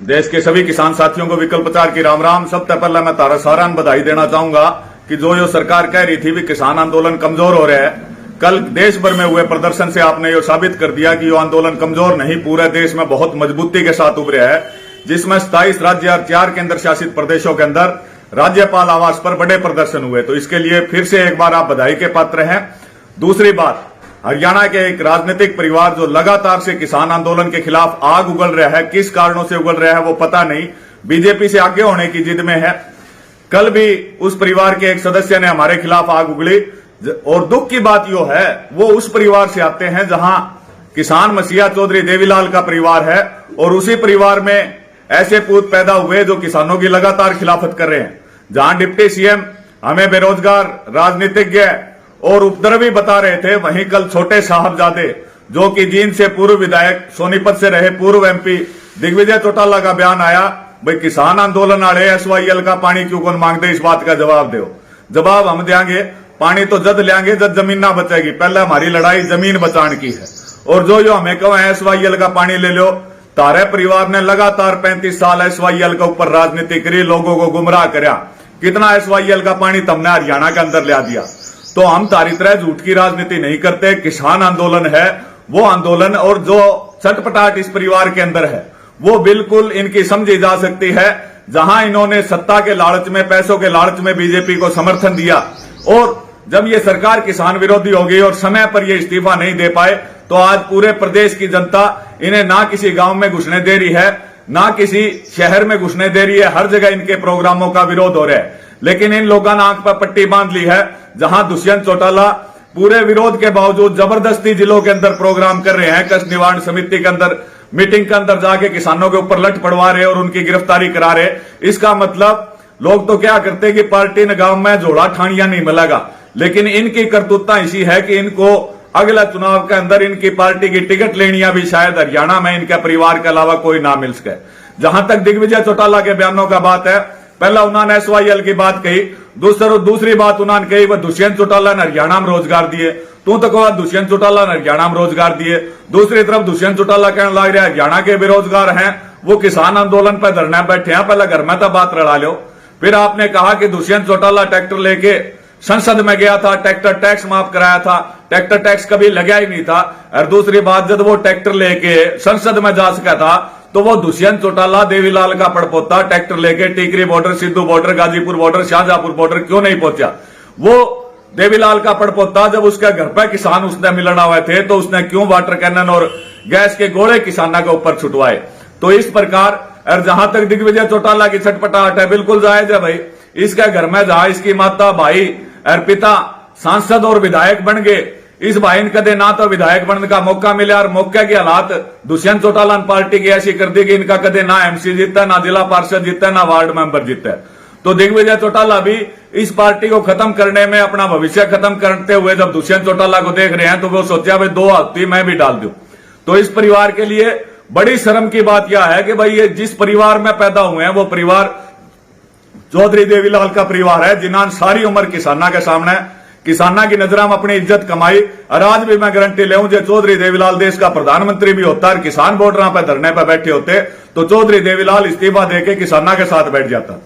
देश के सभी किसान साथियों को विकल्प प्रचार की राम राम। सबसे पहले मैं तारा सारा बधाई देना चाहूंगा कि जो सरकार कह रही थी भी किसान आंदोलन कमजोर हो रहा है, कल देश भर में हुए प्रदर्शन से आपने ये साबित कर दिया कि ये आंदोलन कमजोर नहीं, पूरे देश में बहुत मजबूती के साथ उभरे है, जिसमें 27 राज्य और 4 केंद्र शासित प्रदेशों के अंदर राज्यपाल आवास पर बड़े प्रदर्शन हुए। तो इसके लिए फिर से एक बार आप बधाई के पात्र हैं। दूसरी बात, हरियाणा के एक राजनीतिक परिवार जो लगातार से किसान आंदोलन के खिलाफ आग उगल रहा है, किस कारणों से उगल रहा है वो पता नहीं, बीजेपी से आगे होने की जिद में है। कल भी उस परिवार के एक सदस्य ने हमारे खिलाफ आग उगली, और दुख की बात यो है वो उस परिवार से आते हैं जहां किसान मसीहा चौधरी देवीलाल का परिवार है, और उसी परिवार में ऐसे पूत पैदा हुए जो किसानों की लगातार खिलाफत कर रहे हैं। जहां डिप्टी सीएम हमें बेरोजगार, राजनीतिज्ञ और उपद्रवी बता रहे थे, वहीं कल छोटे साहबजादे जो कि जींद से पूर्व विधायक, सोनीपत से रहे पूर्व एमपी दिग्विजय चौटाला का बयान आया, भाई किसान आंदोलन आड़े एसवाईएल का पानी क्यों कौन मांगते, इस बात का जवाब दो। जवाब हम देंगे, पानी तो जद लेंगे जब जमीन ना बचेगी, पहले हमारी लड़ाई जमीन बचाने की है। और जो हमें कहे एसवाईएल का पानी ले लो, तारे परिवार ने लगातार 35 साल एसवाईएल के ऊपर राजनीति करी, लोगों को गुमराह करया, कितना एसवाईएल का पानी तुमने हरियाणा के अंदर ला दिया। तो हम तारी तरह झूठ की राजनीति नहीं करते, किसान आंदोलन है वो आंदोलन, और जो छटपटाहट इस परिवार के अंदर है वो बिल्कुल इनकी समझी जा सकती है। जहां इन्होंने सत्ता के लालच में, पैसों के लालच में बीजेपी को समर्थन दिया, और जब ये सरकार किसान विरोधी हो गई और समय पर ये इस्तीफा नहीं दे पाए, तो आज पूरे प्रदेश की जनता इन्हें ना किसी गांव में घुसने दे रही है, ना किसी शहर में घुसने दे रही है, हर जगह इनके प्रोग्रामों का विरोध हो रहा है। लेकिन इन लोगों ने आंख पर पट्टी बांध ली है। जहां दुष्यंत चौटाला पूरे विरोध के बावजूद जबरदस्ती जिलों के अंदर प्रोग्राम कर रहे हैं, कष्ट निवारण समिति के अंदर मीटिंग के अंदर जाके किसानों के ऊपर लठ पड़वा रहे और उनकी गिरफ्तारी करा रहे, इसका मतलब लोग तो क्या करते कि पार्टी ने गांव में जोड़ा ठानिया नहीं मिलेगा, लेकिन इनकी करतूता ऐसी है कि इनको अगला चुनाव के अंदर इनकी पार्टी की टिकट लेनिया भी शायद हरियाणा में इनके परिवार के अलावा कोई ना मिल सके। जहां तक दिग्विजय चौटाला के बयानों का बात है, पहला उन्होंने एसवाईएल की बात कही, दूसरी बात उन्होंने कही वह दुष्यंत चौटाला ने हरियाणा में रोजगार दिए, तू तो कहा दुष्यंत चौटाला ने हरियाणा में रोजगार दिए। दूसरी तरफ दुष्यंत चौटाला कहने लग रहा है हरियाणा के बेरोजगार हैं वो किसान आंदोलन पर धरने बैठे हैं, पहले घर में तो बात लड़ा लो। फिर आपने कहा कि दुष्यंत चौटाला ट्रैक्टर लेके संसद में गया था, ट्रैक्टर टैक्स माफ कराया था, ट्रैक्टर टैक्स कभी लगा ही नहीं था। और दूसरी बात, जब वो ट्रैक्टर लेके संसद में जा सका था तो वो दुष्यंत चौटाला देवीलाल का पड़पोता ट्रैक्टर लेके Tikri border, Sidhu border, Ghazipur border, Shahjahanpur border क्यों नहीं पहुंचा। वो देवीलाल का पड़पोता जब उसके घर पर किसान उसने मिलना हुए थे तो उसने क्यों वाटर कैनन और गैस के गोले किसानों के ऊपर छुटवाए। तो इस प्रकार, और जहां तक दिग्विजय चौटाला की छटपटाहट है, बिल्कुल जायज है भाई। इसके घर में जहां इसकी माता, भाई और पिता सांसद और विधायक बन गए, इस भाई ने कदे ना तो विधायक बनने का मौका मिला, और मौके के हालात दुष्यंत चौटाला पार्टी की ऐसी कर दी कि इनका कदे ना एमसी जीता, ना जिला पार्षद जीता, ना वार्ड मेंबर जीता। तो दिग्विजय चौटाला भी इस पार्टी को खत्म करने में, अपना भविष्य खत्म करते हुए जब दुष्यंत चौटाला को देख रहे हैं तो वो सोचा भाई 2 हफ्ते मैं भी डाल दूं। तो इस परिवार के लिए बड़ी शर्म की बात यह है कि भाई ये जिस परिवार में पैदा हुए हैं वो परिवार चौधरी देवीलाल का परिवार है, जिन्होंने सारी उम्र किसाना के सामने, किसाना की नजर में अपनी इज्जत कमाई। और आज भी मैं गारंटी ले जो चौधरी देवीलाल देश का प्रधानमंत्री भी होता और किसान बॉर्डर पर धरने पर बैठे होते तो चौधरी देवीलाल इस्तीफा देके किसाना के साथ बैठ जाता।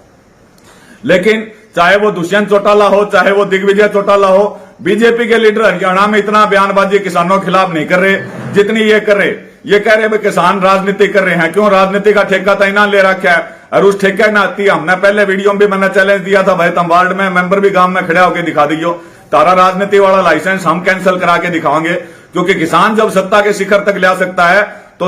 लेकिन चाहे वो दुष्यंत चौटाला हो, चाहे वो दिग्विजय चौटाला हो, बीजेपी के लीडर हरियाणा में इतना बयानबाजी किसानों के खिलाफ नहीं कर रहे जितनी ये कर रहे। ये कह रहे किसान राजनीति कर रहे हैं, क्यों राजनीति का ठेका तो इन्होंने ले रखा है, और उस ठेके ना आती। हमने पहले वीडियो में भी मैंने चैलेंज दिया था, भाई तुम वार्ड में मेंबर भी गांव में खड़े होकर दिखा दियो, तारा राजनीति वाला लाइसेंस हम कैंसिल करा के दिखाएंगे। क्योंकि किसान जब सत्ता के शिखर तक ला सकता है तो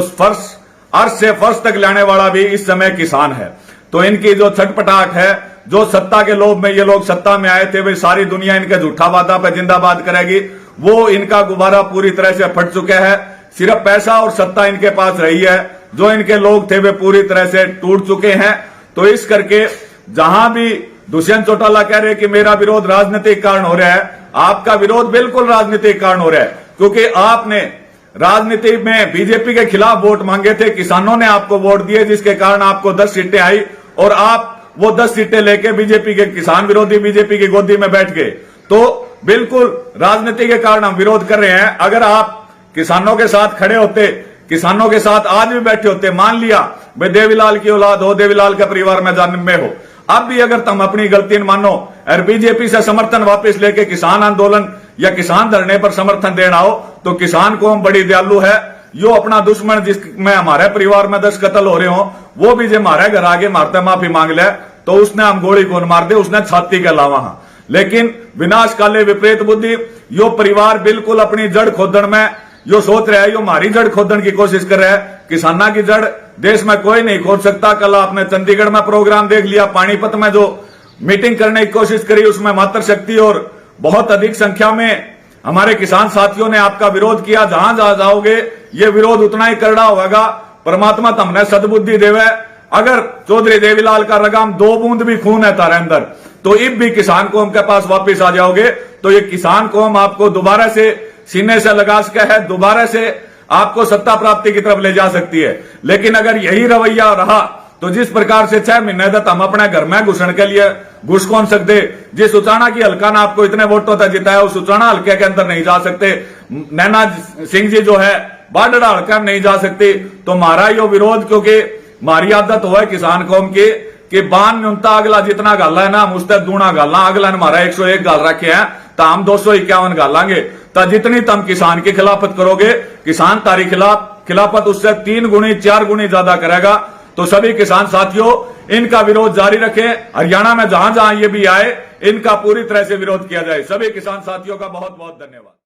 अर्श से फर्श तक लाने वाला भी इस समय किसान है। तो इनकी जो छटपटाहट है, जो सत्ता के लोभ में ये लोग सत्ता में आए थे, वे सारी दुनिया इनके झूठा वादा पे जिंदाबाद करेगी, वो इनका गुब्बारा पूरी तरह से फट चुका है। सिर्फ पैसा और सत्ता इनके पास रही है, जो इनके लोग थे वे पूरी तरह से टूट चुके हैं। तो इस करके जहां भी दुष्यंत चौटाला कह रहे कि मेरा विरोध राजनीतिक कारण हो रहा है, आपका विरोध बिल्कुल राजनीतिक कारण हो रहा है, क्योंकि आपने राजनीति में बीजेपी के खिलाफ वोट मांगे थे, किसानों ने आपको वोट दिए, जिसके कारण आपको 10 सीटें आई, और आप वो 10 सीटें लेके बीजेपी के, किसान विरोधी बीजेपी की गोदी में बैठ गए। तो बिल्कुल राजनीति के कारण हम विरोध कर रहे हैं। अगर आप किसानों के साथ खड़े होते, किसानों के साथ आज भी बैठे होते, मान लिया भाई देवीलाल की औलाद हो, देवीलाल के परिवार में जन्म में हो, अब भी अगर तुम अपनी गलती न मानो और बीजेपी से समर्थन वापस लेके किसान आंदोलन या किसान धरने पर समर्थन देना हो, तो किसान कौम बड़ी दयालु है। यो अपना दुश्मन जिसमें हमारे परिवार में 10 कत्ल हो रहे हो, वो भी जो हमारे घर आगे मारते माफी मांग ले तो उसने हम गोली कौन मार दे, उसने छाती के अलावा। लेकिन विनाश काले विपरीत बुद्धि, यो परिवार बिल्कुल अपनी जड़ खोदन में यो सोच रहा है, यो हमारी जड़ खोदन की कोशिश कर रहा है। किसाना की जड़ देश में कोई नहीं खोद सकता। कल आपने चंडीगढ़ में प्रोग्राम देख लिया, पानीपत में जो मीटिंग करने की कोशिश करी उसमें मातृशक्ति और बहुत अधिक संख्या में हमारे किसान साथियों ने आपका विरोध किया। जहां जहां जाओगे ये विरोध उतना ही करड़ा होगा। परमात्मा तुमने सद्बुद्धि देवे। अगर चौधरी देवीलाल का लगाम 2 बूंद भी खून है तारे अंदर, तो इब भी किसान कौम के पास वापिस आ जाओगे, तो ये किसान कौम आपको दोबारा से सीने से लगा सके है, दोबारा से आपको सत्ता प्राप्ति की तरफ ले जा सकती है। लेकिन अगर यही रवैया रहा तो जिस प्रकार से 6 महीने तक हम अपने घर में घुसने के लिए घुस कौन सकते, जिस उचाना की हल्का ने आपको इतने वोटों तक जिताया उस उचाना हल्के के अंदर नहीं जा सकते, नैना सिंह जी जो है बाडड़ा हल्का में नहीं जा सकती, तो हमारा यो विरोध, क्योंकि हमारी आदत हुआ है किसान कौम की कि बान न्यूनता अगला जितना गाला है ना हम उससे दूना गाला, अगला ने हमारा 101 गाल रखे हैं तो हम 251 गालांगे। तो जितनी तुम किसान की खिलाफत करोगे, किसान तारी खिलाफत उससे 3 गुनी 4 गुनी ज्यादा करेगा। तो सभी किसान साथियों इनका विरोध जारी रखें। हरियाणा में जहां जहां ये भी आए इनका पूरी तरह से विरोध किया जाए। सभी किसान साथियों का बहुत बहुत धन्यवाद।